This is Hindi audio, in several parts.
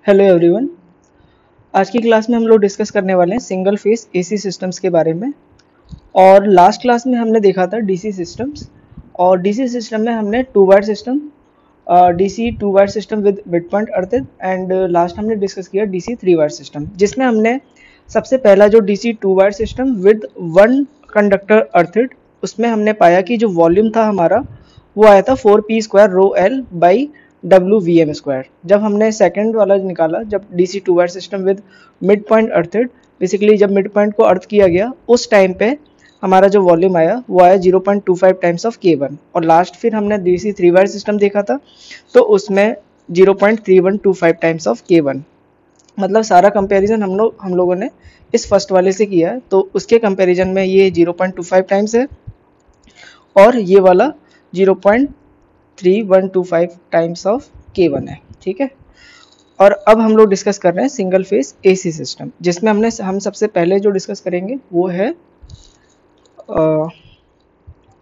Hello everyone. आज की क्लास में हम लोग डिस्कस करने वाले हैं सिंगल फेस एसी सिस्टम्स के बारे में। और लास्ट क्लास में हमने देखा था डीसी सिस्टम्स, और डीसी सिस्टम में हमने two wire system, DC two wire system with mid point earthed, and last हमने डिस्कस किया डीसी थ्री वायर सिस्टम, जिसमें हमने सबसे पहला जो DC two wire system with one conductor earthed, उसमें हमने पाया कि जो वॉल्यूम था हमारा वो आया था 4p² rho L by WVM²। जब हमने सेकंड वाला निकाला, जब DC two wire system with mid point earthed, basically जब मिड पॉइंट को अर्थ किया गया उस टाइम पे हमारा जो वॉल्यूम आया वो आया 0.25 टाइम्स ऑफ K1। और लास्ट फिर हमने डीसी थ्री वायर सिस्टम देखा था, तो उसमें 0.3125 टाइम्स ऑफ K1। मतलब सारा कंपैरिजन हम लोगों ने इस फर्स्ट वाले से किया है, तो उसके कंपैरिजन में ये 0.25 टाइम्स है और ये वाला 0.3125 टाइम्स ऑफ K1 है। ठीक है। और अब हम लोग डिस्कस कर रहे हैं सिंगल फेस एसी सिस्टम, जिसमें हम सबसे पहले जो डिस्कस करेंगे वो है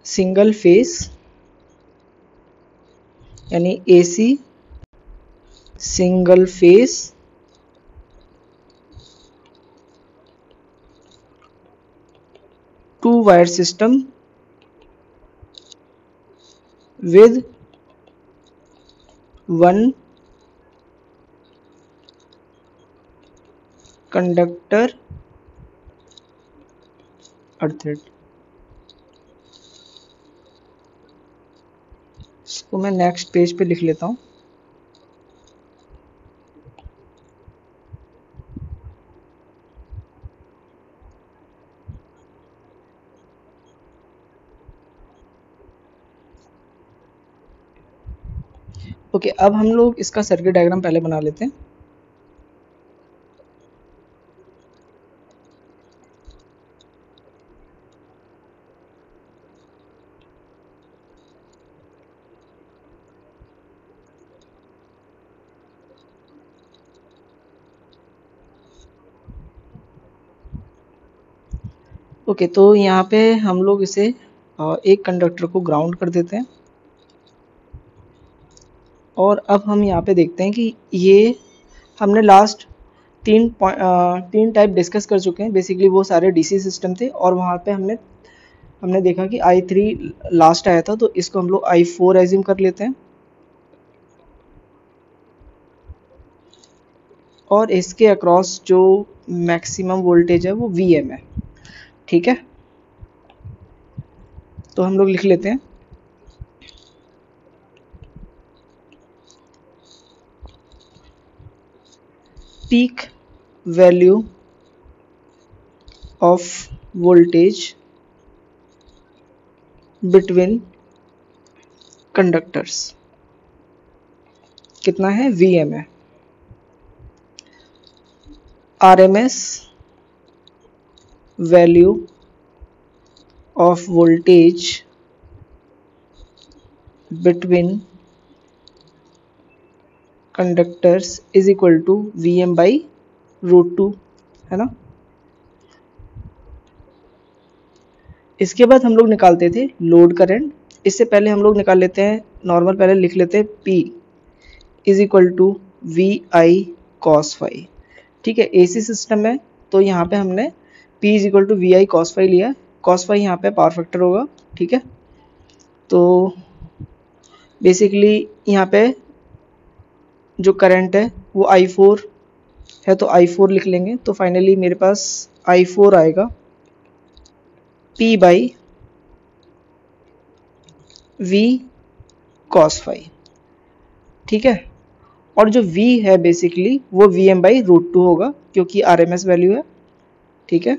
सिंगल फेस यानी AC single phase two wire system with one conductor earthed. इसको मैं नेक्स्ट पेज पे लिख लेता हूँ। ओके, अब हम लोग इसका सर्किट डायग्राम पहले बना लेते हैं। ओके, तो यहाँ पे हम लोग इसे एक कंडक्टर को ग्राउंड कर देते हैं। और अब हम यहाँ पे देखते हैं कि ये हमने लास्ट तीन टाइप डिस्कस कर चुके हैं। बेसिकली वो सारे डीसी सिस्टम थे, और वहाँ पे हमने देखा कि I3 लास्ट आया था, तो इसको हम लोग I4 एज्यूम कर लेते हैं। और इसके अक्रॉस जो मैक्सिमम वोल्टेज है वो Vm है। ठीक है, तो हम लोग लिख लेते हैं peak value of voltage between conductors कितना है, Vm है। RMS value of voltage between conductors is equal to Vm/√2, है ना। इसके बाद हम लोग निकालते थे लोड करंट। इससे पहले हम लोग निकाल लेते हैं नॉर्मल, पहले लिख लेते हैं P is equal to VI cos phi। ठीक है, एसी सिस्टम में तो यहाँ पे हमने P is equal to VI cos phi लिया। cos phi यहाँ पे पावर फैक्टर होगा। ठीक है, तो बेसिकली यहाँ पे जो करंट है वो I4 है, तो I4 लिख लेंगे। तो फाइनली मेरे पास I4 आएगा P by V cos phi। ठीक है, और जो V है बेसिकली वो Vm/√2 होगा, क्योंकि RMS वैल्यू है। ठीक है,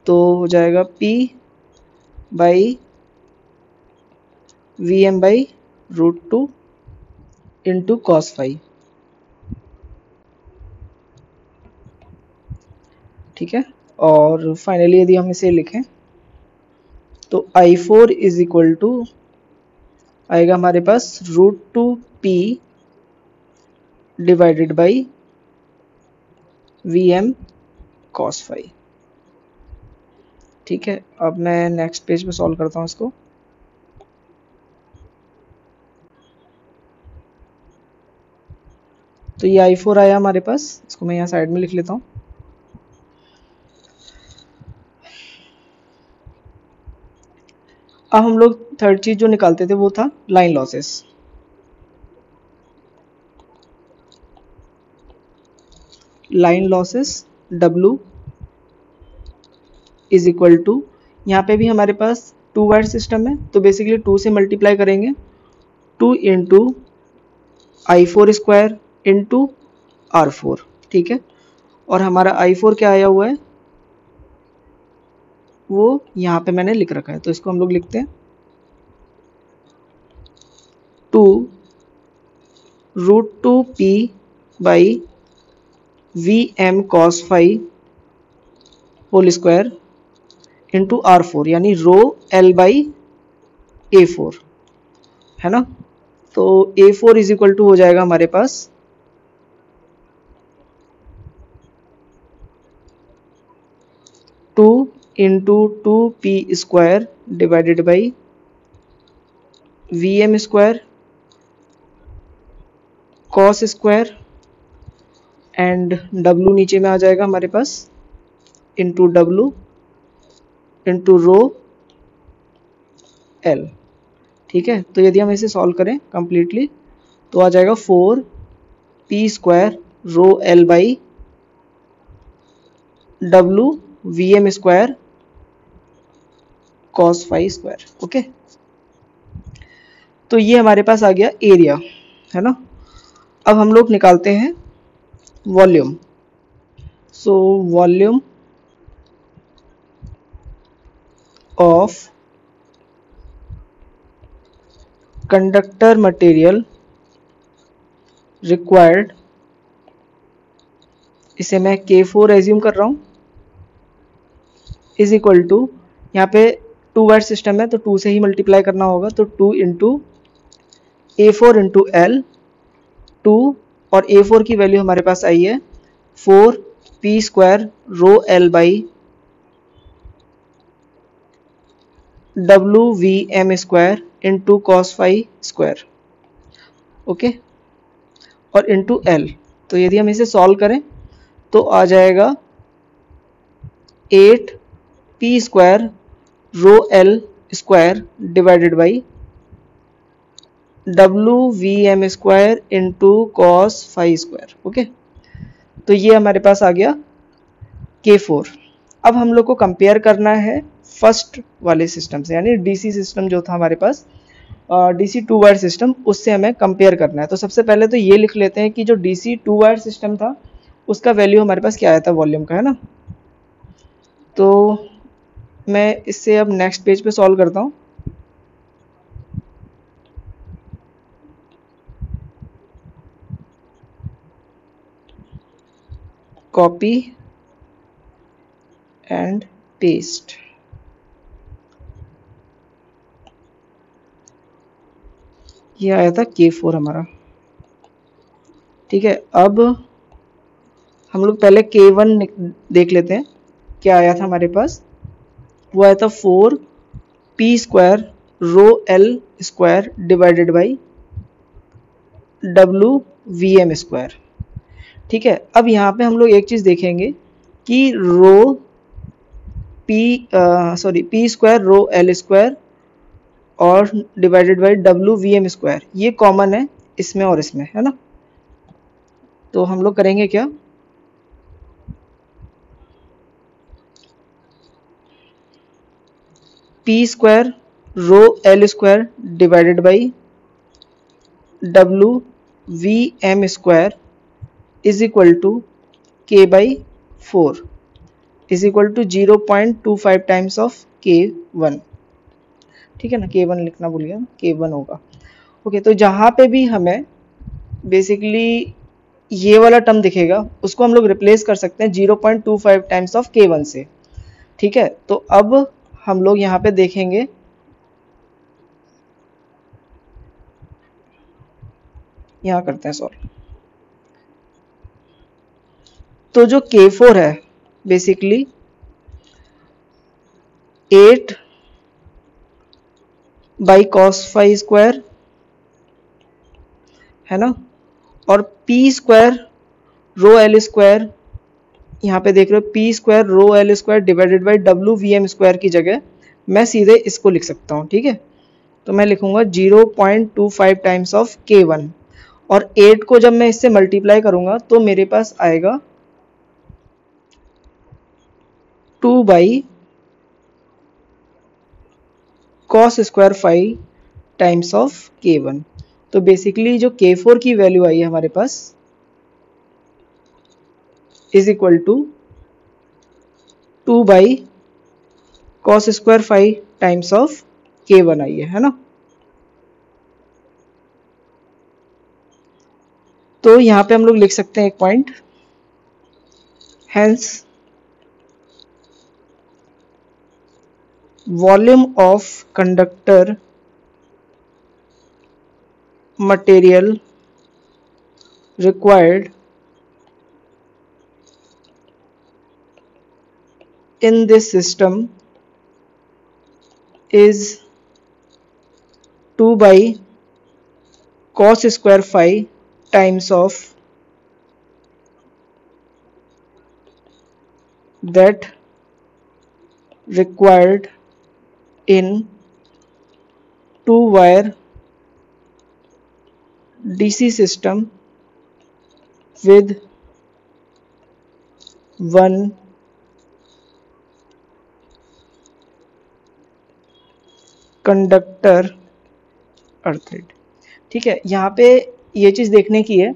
तो हो जाएगा P by Vm/√2 into cos phi। ठीक है, और फाइनली यदि हम इसे लिखें तो I4 इज इक्वल टू आएगा हमारे पास √2P divided by Vm cos phi। ठीक है, अब मैं नेक्स्ट पेज पे सॉल्व करता हूँ इसको। तो ये I4 आया हमारे पास, इसको मैं यहाँ साइड में लिख लेता हूँ। अब हम लोग थर्ड चीज जो निकालते थे वो था line losses. Line losses W is equal to, यहाँ पे भी हमारे पास 2 वायर सिस्टम है तो बेसिकली 2 से मल्टीप्लाई करेंगे, 2 into I4 square into R4, ठीक है। और हमारा I4 क्या आया हुआ है वो यहाँ पे मैंने लिख रखा है, तो इसको हम लोग लिखते हैं 2 root 2 P by VM cos phi whole square into R4 यानी रो L बाई A4, है ना। तो A4 इज इक्वल टू हो जाएगा हमारे पास 2 into 2P square divided by VM square cos square and W नीचे में आ जाएगा हमारे पास into W into rho L, ठीक है। तो यदि हम इसे सॉल्व करें कंप्लीटली तो आ जाएगा 4P square rho L by W VM square cos phi square, okay. तो ये हमारे पास आ गया एरिया, है ना। अब हम लोग निकालते हैं volume. So volume of conductor material required, इसे मैं K4 एज्यूम कर रहा हूं, इज इक्वल टू, यहाँ पे 2 वायर सिस्टम है तो 2 से ही मल्टीप्लाई करना होगा, तो 2 इंटू A4 इंटू L 2, और A4 की वैल्यू हमारे पास आई है 4P square rho L by WVM square into cos phi square, okay, और इंटू L। तो यदि हम इसे सॉल्व करें तो आ जाएगा 8P square rho L square divided by WVM square into cos phi square, okay. तो ये हमारे पास आ गया K4। अब हम लोग को कंपेयर करना है फर्स्ट वाले सिस्टम से, यानी DC सिस्टम जो था हमारे पास, DC 2 वायर सिस्टम, उससे हमें कंपेयर करना है। तो सबसे पहले तो ये लिख लेते हैं कि जो DC 2 वायर सिस्टम था उसका वैल्यू हमारे पास क्या आया था वॉल्यूम का, है ना। तो मैं इससे अब नेक्स्ट पेज पे सॉल्व करता हूँ। कॉपी एंड पेस्ट, ये आया था K4 हमारा, ठीक है। अब हम लोग पहले K1 देख लेते हैं क्या आया था हमारे पास। वो आया था 4P square rho L square divided by WVM square, ठीक है। अब यहाँ पे हम लोग एक चीज देखेंगे कि P square rho L square और डिवाइडेड बाई WVM स्क्वायर ये कॉमन है इसमें और इसमें, है ना। तो हम लोग करेंगे क्या, P square rho L square divided by WVM square is equal to K by 4 is equal to 0.25 times of K1, ठीक है ना। K1 लिखना भूल गया, K1 होगा, ओके। तो जहाँ पे भी हमें बेसिकली ये वाला टर्म दिखेगा उसको हम लोग रिप्लेस कर सकते हैं 0.25 टाइम्स ऑफ K1 से, ठीक है। तो अब हम लोग यहाँ पे देखेंगे, यहाँ करते हैं सॉल्व। तो जो K4 है बेसिकली 8 बाई कॉस फाई स्क्वायर, है ना, और P square rho L square, यहाँ पे देख रहे हो P square rho L square divided by W V M square की जगह मैं सीधे इसको लिख सकता हूँ, ठीक है। तो मैं लिखूंगा 0.25 टाइम्स ऑफ K1 और 8 को जब मैं इससे मल्टीप्लाई करूंगा तो मेरे पास आएगा 2 by cos square 5 times of K1। तो बेसिकली जो K4 की वैल्यू आई है हमारे पास is equal to 2 by cos square 5 times of K1 आई है ना। तो यहाँ पे हम लोग लिख सकते हैं एक point, hence volume of conductor material required in this system is 2 by cos square phi times of that required in 2-wire DC system with 1 conductor अर्थ। ठीक है, यहाँ पे ये चीज़ देखने की है,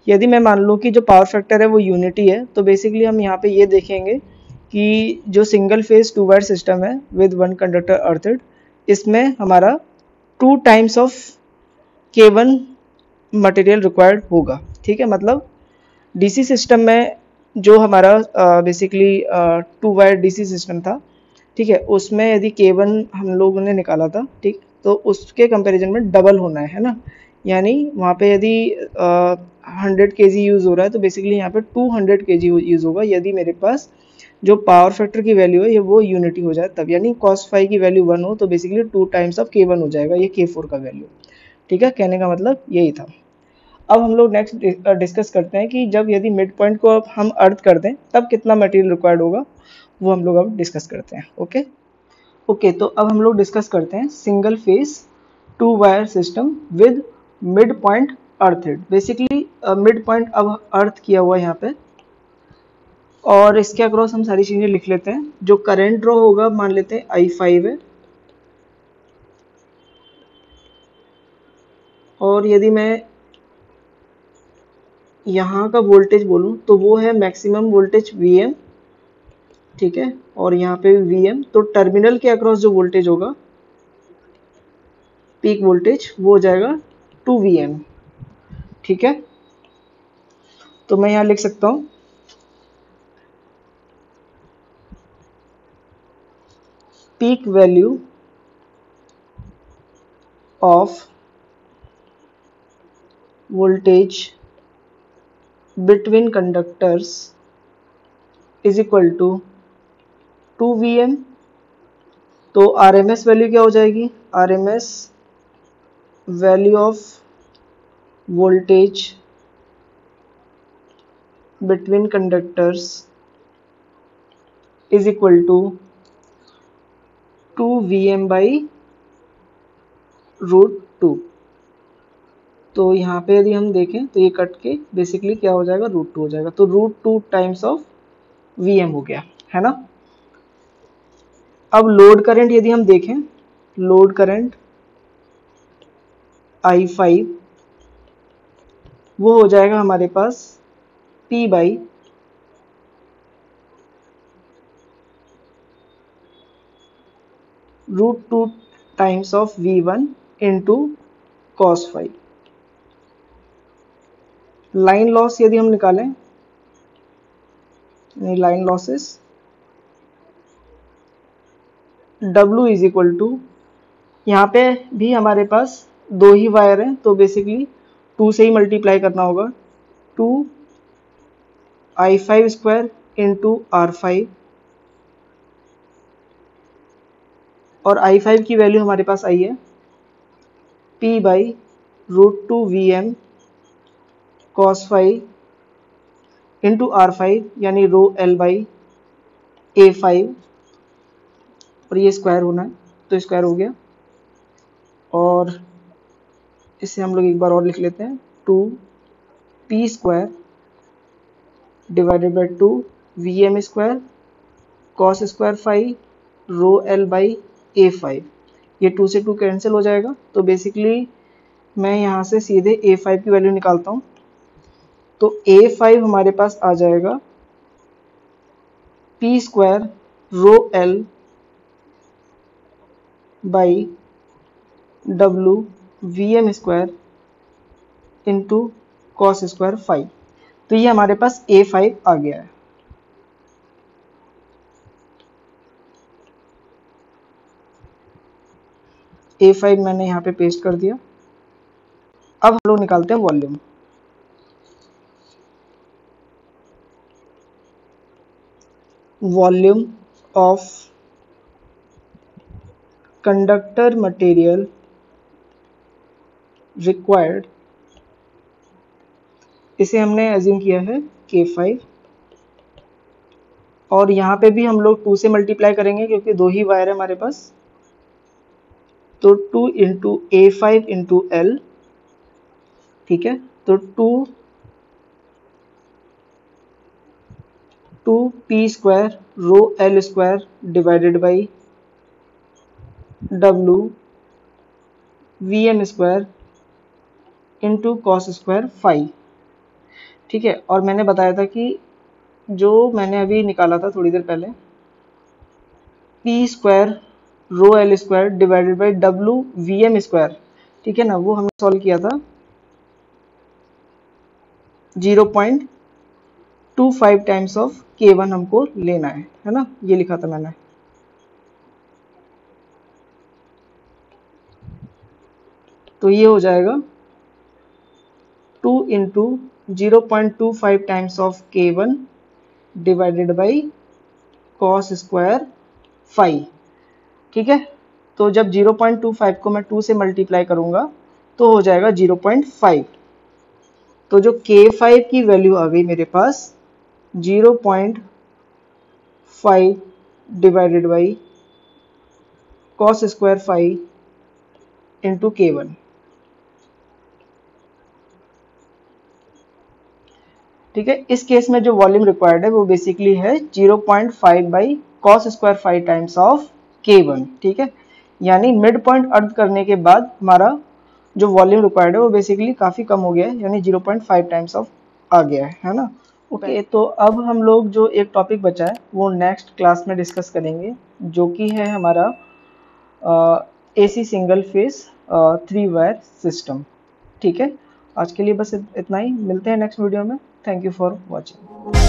यदि मैं मान लूँ कि जो पावर फैक्टर है वो यूनिटी है तो बेसिकली हम यहाँ पे ये देखेंगे कि जो सिंगल फेज 2 वायर सिस्टम है विद 1 कंडक्टर अर्थड, इसमें हमारा 2 times of K1 material required होगा। ठीक है, मतलब डीसी सिस्टम में जो हमारा बेसिकली 2 वायर डीसी सिस्टम था, ठीक है, उसमें यदि K1 हम लोगों ने निकाला था, ठीक, तो उसके कंपैरिजन में डबल होना है ना। यानी वहाँ पे यदि 100 kg यूज़ हो रहा है तो बेसिकली यहाँ पे 200 kg यूज़ होगा यदि मेरे पास जो पावर फैक्टर की वैल्यू है ये वो यूनिटी हो जाए तब। यानी cos phi की वैल्यू 1 हो तो बेसिकली 2 टाइम्स ऑफ K1 हो जाएगा ये K4 का वैल्यू। ठीक है, कहने का मतलब यही था। अब हम लोग नेक्स्ट डिस्कस करते हैं कि जब यदि मिड पॉइंट को अब हम अर्थ कर दें तब कितना मटेरियल रिक्वायर्ड होगा, वो हम लोग अब डिस्कस करते हैं। ओके, तो अब हम लोग डिस्कस करते हैं single phase 2 wire system with mid point earthed. Basically mid point अब अर्थ किया हुआ है यहाँ पे और इसके अक्रॉस हम सारी चीज़ें लिख लेते हैं। जो करंट ड्रॉ होगा मान लेते हैं I5 है, और यदि मैं यहाँ का वोल्टेज बोलूँ तो वो है मैक्सिमम वोल्टेज Vm। ठीक है, और यहाँ पे Vm, तो टर्मिनल के अक्रॉस जो वोल्टेज होगा पीक वोल्टेज वो हो जाएगा 2Vm। ठीक है, तो मैं यहाँ लिख सकता हूँ peak value of voltage between conductors is equal to 2Vm। तो RMS वैल्यू क्या हो जाएगी, RMS value of voltage between conductors is equal to 2Vm by √2। तो यहाँ पे यदि हम देखें तो ये कट के बेसिकली क्या हो जाएगा, √2 हो जाएगा। तो √2 टाइम्स ऑफ Vm हो गया, है ना। अब लोड करंट यदि हम देखें, लोड करंट I5 वो हो जाएगा हमारे पास P by √2 times of V1 into cos phi। Line loss यदि हम निकालें, line losses W is equal to, यहाँ पे भी हमारे पास 2 ही वायर हैं तो बेसिकली 2 से ही मल्टीप्लाई करना होगा। 2 I5 स्क्वायर इंटू R5, और I5 की वैल्यू हमारे पास आई है P by √2 Vm cos five into R5 यानी रो L बाई A5, और ये स्क्वायर होना है तो स्क्वायर हो गया, और इसे हम लोग एक बार और लिख लेते हैं, 2p square divided by 2 VM square cos square five rho L by A5। ये 2 से 2 कैंसिल हो जाएगा, तो बेसिकली मैं यहाँ से सीधे A5 की वैल्यू निकालता हूँ। तो A5 हमारे पास आ जाएगा p square rho L by W VM square into cos square five. तो ये हमारे पास A5 आ गया है। A5 मैंने यहाँ पे पेस्ट कर दिया। अब हम लोग निकालते हैं volume. Volume of conductor material required, इसे हमने एज्यूम किया है K5, और यहाँ पे भी हम लोग 2 से मल्टीप्लाई करेंगे क्योंकि दो ही वायर है हमारे पास, तो 2 इंटू A5 इंटू L, ठीक है। तो 2p square rho L square divided by W VM square into cos square five, ठीक है। और मैंने बताया था कि जो मैंने अभी निकाला था थोड़ी देर पहले, p square rho L square divided by W VM square, ठीक है ना, वो हमने सॉल्व किया था 0.25 टाइम्स ऑफ K1 हमको लेना है ना, ये लिखा था मैंने। तो ये हो जाएगा 2 into 0.25 times of K1 divided by cos square five, ठीक है। तो जब 0.25 को मैं 2 से मल्टीप्लाई करूंगा तो हो जाएगा 0.5। तो जो K5 की वैल्यू आ गई मेरे पास 0.5 divided by cos square five into K1, ठीक है। इस केस में जो वॉल्यूम रिक्वायर्ड है वो बेसिकली है 0.5 by cos square five times of K1, ठीक है। यानी मिड पॉइंट अर्थ करने के बाद हमारा जो वॉल्यूम रिक्वायर्ड है वो बेसिकली काफ़ी कम हो गया है, यानी 0.5 टाइम्स ऑफ आ गया है ना। ओके, तो अब हम लोग जो एक टॉपिक बचा है वो नेक्स्ट क्लास में डिस्कस करेंगे, जो कि है हमारा AC single phase 3 wire system, ठीक है। आज के लिए बस इतना ही, मिलते हैं नेक्स्ट वीडियो में। Thank you for watching.